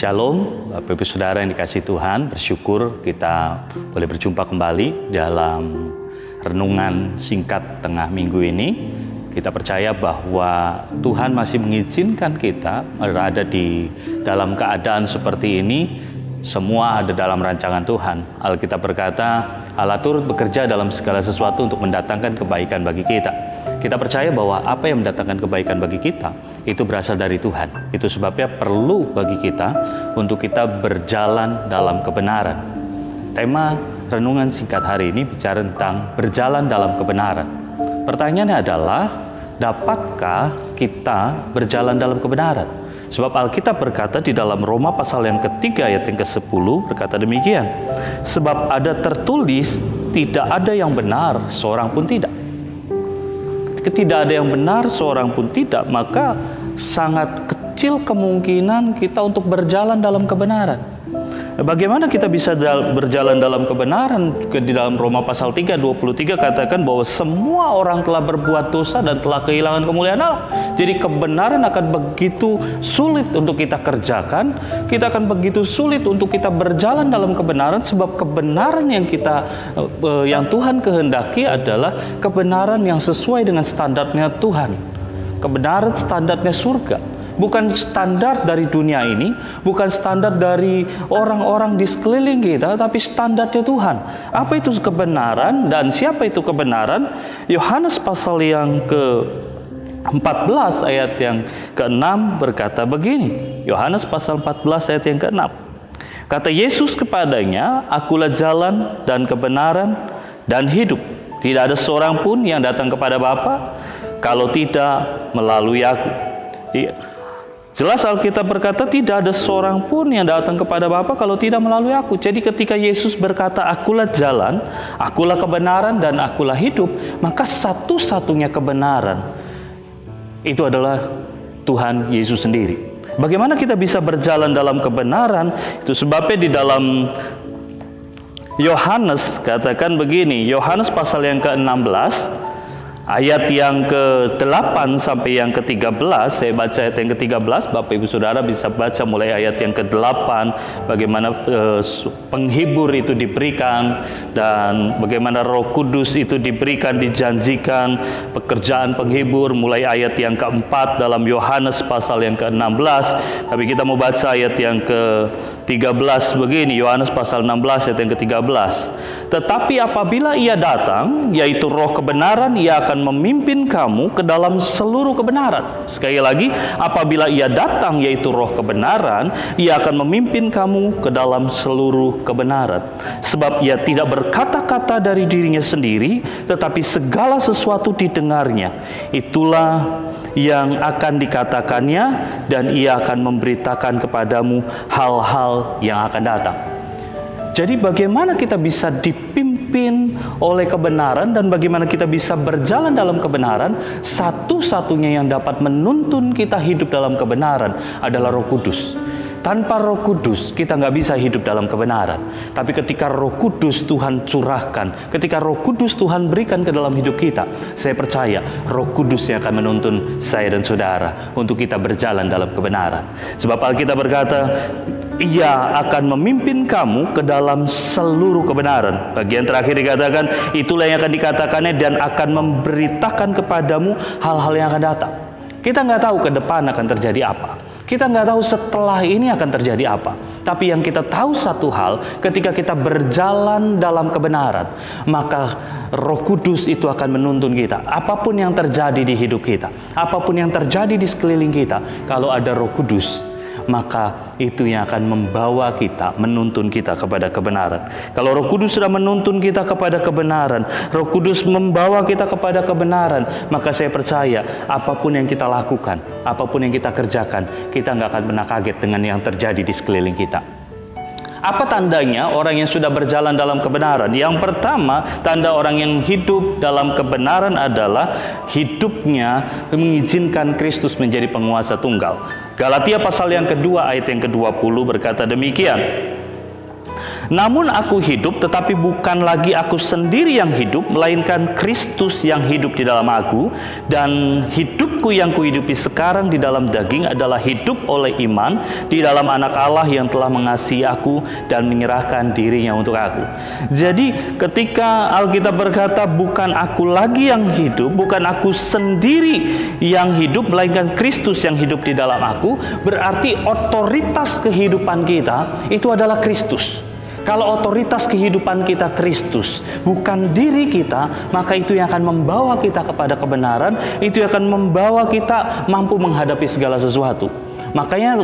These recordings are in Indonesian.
Shalom, Bapak Ibu Saudara yang dikasihi Tuhan, bersyukur kita boleh berjumpa kembali dalam renungan singkat tengah minggu ini. Kita percaya bahwa Tuhan masih mengizinkan kita berada di dalam keadaan seperti ini. Semua ada dalam rancangan Tuhan. Alkitab berkata, Allah turut bekerja dalam segala sesuatu untuk mendatangkan kebaikan bagi kita. Kita percaya bahwa apa yang mendatangkan kebaikan bagi kita, itu berasal dari Tuhan. Itu sebabnya perlu bagi kita untuk kita berjalan dalam kebenaran. Tema renungan singkat hari ini bicara tentang berjalan dalam kebenaran. Pertanyaannya adalah, dapatkah kita berjalan dalam kebenaran? Sebab Alkitab berkata di dalam Roma pasal yang ketiga ayat yang ke-10 berkata demikian. Sebab ada tertulis, tidak ada yang benar, seorang pun tidak. Ketika tidak ada yang benar, seorang pun tidak, maka sangat kecil kemungkinan kita untuk berjalan dalam kebenaran. Bagaimana kita bisa berjalan dalam kebenaran? Di dalam Roma pasal 3:23 katakan bahwa semua orang telah berbuat dosa dan telah kehilangan kemuliaan Allah. Jadi kebenaran akan begitu sulit untuk kita kerjakan. Kita akan begitu sulit untuk kita berjalan dalam kebenaran, sebab kebenaran yang Tuhan kehendaki adalah kebenaran yang sesuai dengan standarnya Tuhan. Kebenaran standarnya surga. Bukan standar dari dunia ini, bukan standar dari orang-orang di sekeliling kita, tapi standarnya Tuhan. Apa itu kebenaran dan siapa itu kebenaran? Yohanes pasal yang ke-14 ayat yang ke-6 berkata begini. Yohanes pasal 14 ayat yang ke-6. Kata Yesus kepadanya, "Akulah jalan dan kebenaran dan hidup. Tidak ada seorang pun yang datang kepada Bapa kalau tidak melalui aku." Jelas Alkitab berkata tidak ada seorang pun yang datang kepada Bapa kalau tidak melalui aku. Jadi ketika Yesus berkata, "Akulah jalan, akulah kebenaran, dan akulah hidup," maka satu-satunya kebenaran itu adalah Tuhan Yesus sendiri. Bagaimana kita bisa berjalan dalam kebenaran? Itu sebabnya di dalam Yohanes katakan begini, Yohanes pasal yang ke-16 ayat yang ke-8 sampai yang ke-13, saya baca ayat yang ke-13, Bapak Ibu Saudara bisa baca mulai ayat yang ke-8, bagaimana penghibur itu diberikan, dan bagaimana Roh Kudus itu diberikan, dijanjikan pekerjaan penghibur, mulai ayat yang ke-4 dalam Yohanes pasal yang ke-16, tapi kita mau baca ayat yang ke-13 begini, Yohanes pasal 16 ayat yang ke-13. Tetapi apabila ia datang, yaitu Roh kebenaran, ia akan memimpin kamu ke dalam seluruh kebenaran. Sekali lagi, apabila ia datang yaitu Roh kebenaran, ia akan memimpin kamu ke dalam seluruh kebenaran. Sebab ia tidak berkata-kata dari dirinya sendiri, tetapi segala sesuatu didengarnya. Itulah yang akan dikatakannya, dan ia akan memberitakan kepadamu hal-hal yang akan datang. Jadi bagaimana kita bisa dipimpin oleh kebenaran dan bagaimana kita bisa berjalan dalam kebenaran? Satu-satunya yang dapat menuntun kita hidup dalam kebenaran adalah Roh Kudus. Tanpa Roh Kudus kita nggak bisa hidup dalam kebenaran. Tapi ketika Roh Kudus Tuhan curahkan, ketika Roh Kudus Tuhan berikan ke dalam hidup kita, saya percaya Roh Kudus yang akan menuntun saya dan saudara untuk kita berjalan dalam kebenaran. Sebab Alkitab berkata, ia akan memimpin kamu ke dalam seluruh kebenaran. Bagian terakhir dikatakan, itulah yang akan dikatakannya dan akan memberitakan kepadamu hal-hal yang akan datang. Kita nggak tahu ke depan akan terjadi apa. Kita nggak tahu setelah ini akan terjadi apa. Tapi yang kita tahu satu hal, ketika kita berjalan dalam kebenaran, maka Roh Kudus itu akan menuntun kita. Apapun yang terjadi di hidup kita, apapun yang terjadi di sekeliling kita, kalau ada Roh Kudus, maka itu yang akan membawa kita, menuntun kita kepada kebenaran. Kalau Roh Kudus sudah menuntun kita kepada kebenaran, Roh Kudus membawa kita kepada kebenaran, maka saya percaya apapun yang kita lakukan, apapun yang kita kerjakan, kita nggak akan pernah kaget dengan yang terjadi di sekeliling kita. Apa tandanya orang yang sudah berjalan dalam kebenaran? Yang pertama, tanda orang yang hidup dalam kebenaran adalah hidupnya mengizinkan Kristus menjadi penguasa tunggal. Galatia pasal yang kedua ayat yang ke-20 berkata demikian. Namun aku hidup, tetapi bukan lagi aku sendiri yang hidup, melainkan Kristus yang hidup di dalam aku. Dan hidupku yang kuhidupi sekarang di dalam daging adalah hidup oleh iman di dalam Anak Allah yang telah mengasihi aku dan menyerahkan dirinya untuk aku. Jadi ketika Alkitab berkata bukan aku lagi yang hidup, bukan aku sendiri yang hidup, melainkan Kristus yang hidup di dalam aku, berarti otoritas kehidupan kita itu adalah Kristus. Kalau otoritas kehidupan kita Kristus, bukan diri kita, maka itu yang akan membawa kita kepada kebenaran, itu yang akan membawa kita mampu menghadapi segala sesuatu. Makanya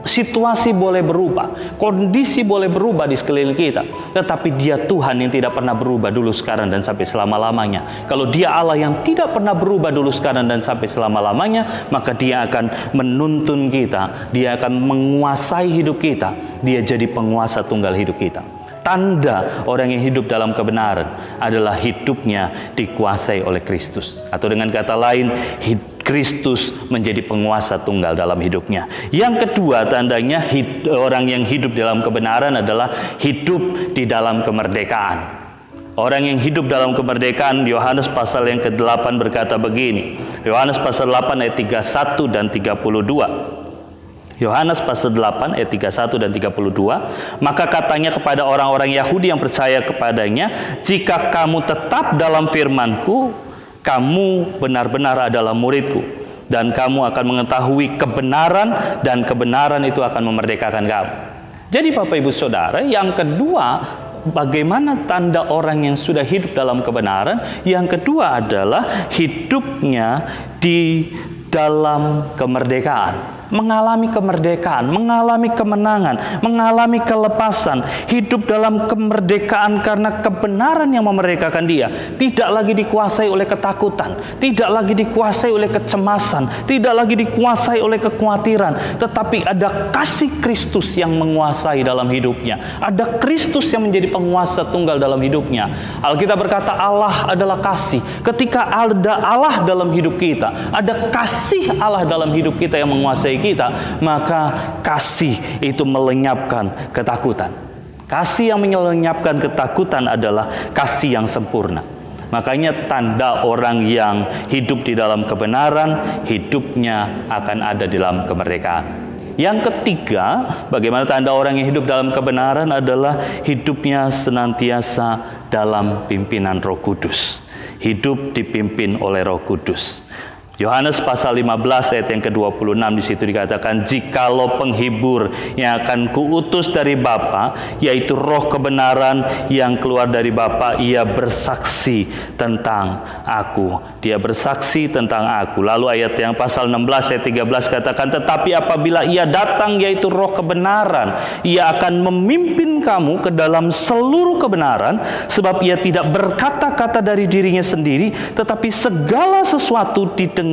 situasi boleh berubah, kondisi boleh berubah di sekeliling kita, tetapi Dia Tuhan yang tidak pernah berubah dulu, sekarang, dan sampai selama-lamanya. Kalau Dia Allah yang tidak pernah berubah dulu, sekarang, dan sampai selama-lamanya, maka Dia akan menuntun kita, Dia akan menguasai hidup kita, Dia jadi penguasa tunggal hidup kita. Tanda orang yang hidup dalam kebenaran adalah hidupnya dikuasai oleh Kristus. Atau dengan kata lain, Kristus menjadi penguasa tunggal dalam hidupnya. Yang kedua tandanya orang yang hidup dalam kebenaran adalah hidup di dalam kemerdekaan. Orang yang hidup dalam kemerdekaan, Yohanes pasal yang ke-8 berkata begini. Yohanes pasal 8 ayat 31 dan 32. Yohanes pasal 8 ayat 31 dan 32, maka katanya kepada orang-orang Yahudi yang percaya kepadanya, jika kamu tetap dalam firman-Ku, kamu benar-benar adalah murid-Ku, dan kamu akan mengetahui kebenaran, dan kebenaran itu akan memerdekakan kamu. Jadi Bapak Ibu Saudara, yang kedua, bagaimana tanda orang yang sudah hidup dalam kebenaran? Yang kedua adalah hidupnya di dalam kemerdekaan. Mengalami kemerdekaan, mengalami kemenangan, mengalami kelepasan, hidup dalam kemerdekaan karena kebenaran yang memerdekakan dia. Tidak lagi dikuasai oleh ketakutan, tidak lagi dikuasai oleh kecemasan, tidak lagi dikuasai oleh kekhawatiran, tetapi ada kasih Kristus yang menguasai dalam hidupnya. Ada Kristus yang menjadi penguasa tunggal dalam hidupnya. Alkitab berkata Allah adalah kasih. Ketika ada Allah dalam hidup kita, ada kasih Allah dalam hidup kita yang menguasai kita, maka kasih itu melenyapkan ketakutan. Kasih yang melenyapkan ketakutan adalah kasih yang sempurna. Makanya tanda orang yang hidup di dalam kebenaran, hidupnya akan ada di dalam kemerdekaan. Yang ketiga, bagaimana tanda orang yang hidup dalam kebenaran adalah hidupnya senantiasa dalam pimpinan Roh Kudus. Hidup dipimpin oleh Roh Kudus. Yohanes pasal 15 ayat yang ke-26 di situ dikatakan, jikalau penghibur yang akan kuutus dari Bapa, yaitu Roh kebenaran yang keluar dari Bapa, ia bersaksi tentang aku. Dia bersaksi tentang aku. Lalu ayat yang pasal 16 ayat 13 katakan, tetapi apabila ia datang, yaitu Roh kebenaran, ia akan memimpin kamu ke dalam seluruh kebenaran, sebab ia tidak berkata-kata dari dirinya sendiri, tetapi segala sesuatu didengarnya,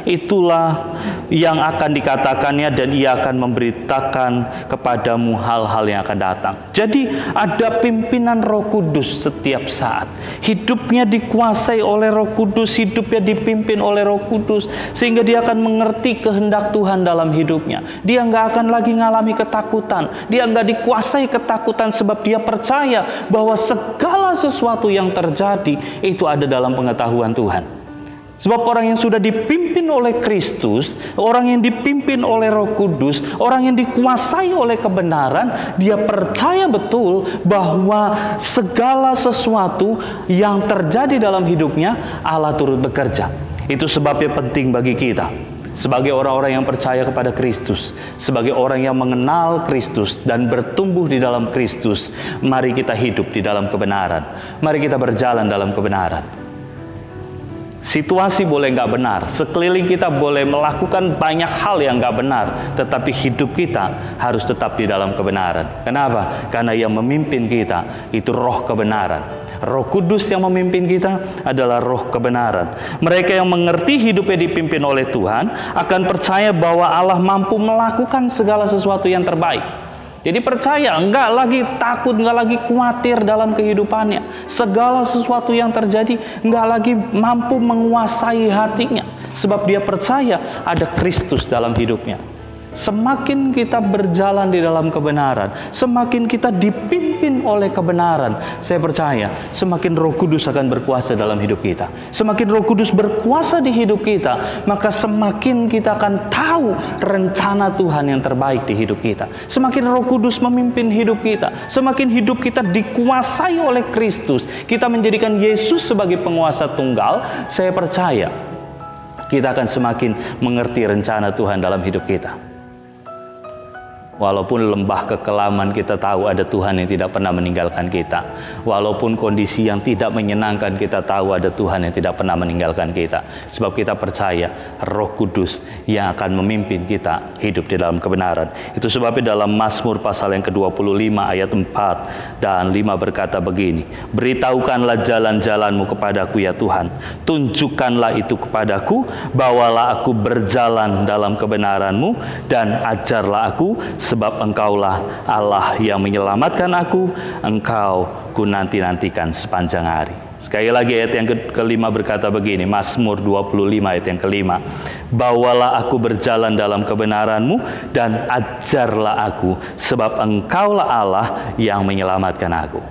itulah yang akan dikatakannya, dan ia akan memberitakan kepadamu hal-hal yang akan datang. Jadi ada pimpinan Roh Kudus setiap saat. Hidupnya dikuasai oleh Roh Kudus, hidupnya dipimpin oleh Roh Kudus, sehingga dia akan mengerti kehendak Tuhan dalam hidupnya. Dia nggak akan lagi mengalami ketakutan. Dia nggak dikuasai ketakutan, sebab dia percaya bahwa segala sesuatu yang terjadi itu ada dalam pengetahuan Tuhan. Sebab orang yang sudah dipimpin oleh Kristus, orang yang dipimpin oleh Roh Kudus, orang yang dikuasai oleh kebenaran, dia percaya betul bahwa segala sesuatu yang terjadi dalam hidupnya, Allah turut bekerja. Itu sebabnya penting bagi kita, sebagai orang-orang yang percaya kepada Kristus, sebagai orang yang mengenal Kristus dan bertumbuh di dalam Kristus, mari kita hidup di dalam kebenaran. Mari kita berjalan dalam kebenaran. Situasi boleh nggak benar, sekeliling kita boleh melakukan banyak hal yang nggak benar, tetapi hidup kita harus tetap di dalam kebenaran. Kenapa? Karena yang memimpin kita itu Roh kebenaran. Roh Kudus yang memimpin kita adalah Roh kebenaran. Mereka yang mengerti hidupnya dipimpin oleh Tuhan akan percaya bahwa Allah mampu melakukan segala sesuatu yang terbaik. Jadi percaya, enggak lagi takut, enggak lagi khawatir dalam kehidupannya. Segala sesuatu yang terjadi enggak lagi mampu menguasai hatinya, sebab dia percaya ada Kristus dalam hidupnya. Semakin kita berjalan di dalam kebenaran, semakin kita dipimpin oleh kebenaran, saya percaya semakin Roh Kudus akan berkuasa dalam hidup kita. Semakin Roh Kudus berkuasa di hidup kita, maka semakin kita akan tahu rencana Tuhan yang terbaik di hidup kita. Semakin Roh Kudus memimpin hidup kita, semakin hidup kita dikuasai oleh Kristus, kita menjadikan Yesus sebagai penguasa tunggal, saya percaya kita akan semakin mengerti rencana Tuhan dalam hidup kita. Walaupun lembah kekelaman, kita tahu ada Tuhan yang tidak pernah meninggalkan kita. Walaupun kondisi yang tidak menyenangkan, kita tahu ada Tuhan yang tidak pernah meninggalkan kita. Sebab kita percaya Roh Kudus yang akan memimpin kita hidup di dalam kebenaran. Itu sebabnya dalam Mazmur pasal yang ke-25 ayat 4 dan 5 berkata begini, beritahukanlah jalan-jalanmu kepadaku ya Tuhan, tunjukkanlah itu kepadaku, bawalah aku berjalan dalam kebenaranmu, dan ajarlah aku, sebab Engkaulah Allah yang menyelamatkan aku, Engkau ku nanti-nantikan sepanjang hari. Sekali lagi ayat yang kelima berkata begini, Mazmur 25 ayat yang kelima, bawalah aku berjalan dalam kebenaranmu, dan ajarlah aku, sebab Engkaulah Allah yang menyelamatkan aku.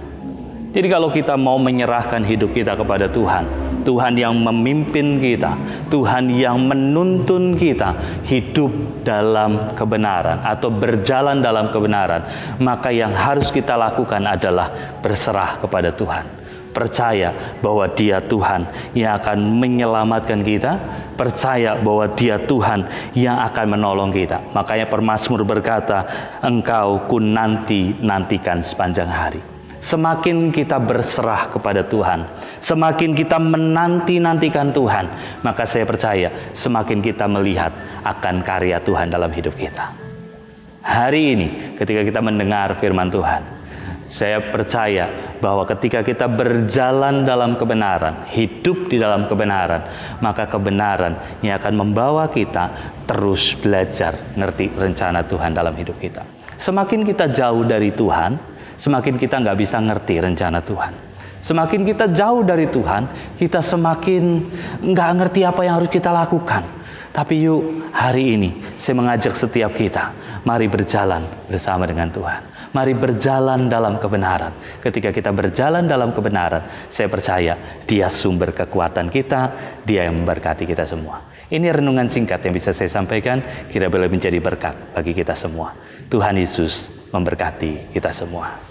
Jadi kalau kita mau menyerahkan hidup kita kepada Tuhan, Tuhan yang memimpin kita, Tuhan yang menuntun kita hidup dalam kebenaran atau berjalan dalam kebenaran, maka yang harus kita lakukan adalah berserah kepada Tuhan. Percaya bahwa Dia Tuhan yang akan menyelamatkan kita, percaya bahwa Dia Tuhan yang akan menolong kita. Makanya pemazmur berkata, Engkau ku nanti-nantikan sepanjang hari. Semakin kita berserah kepada Tuhan, semakin kita menanti-nantikan Tuhan, maka saya percaya semakin kita melihat akan karya Tuhan dalam hidup kita. Hari ini ketika kita mendengar firman Tuhan, saya percaya bahwa ketika kita berjalan dalam kebenaran, hidup di dalam kebenaran, maka kebenaran yang akan membawa kita terus belajar ngerti rencana Tuhan dalam hidup kita. Semakin kita jauh dari Tuhan, semakin kita nggak bisa ngerti rencana Tuhan. Semakin kita jauh dari Tuhan, kita semakin nggak ngerti apa yang harus kita lakukan. Tapi yuk, hari ini saya mengajak setiap kita, mari berjalan bersama dengan Tuhan. Mari berjalan dalam kebenaran. Ketika kita berjalan dalam kebenaran, saya percaya Dia sumber kekuatan kita, Dia yang memberkati kita semua. Ini renungan singkat yang bisa saya sampaikan, kira-kira menjadi berkat bagi kita semua. Tuhan Yesus memberkati kita semua.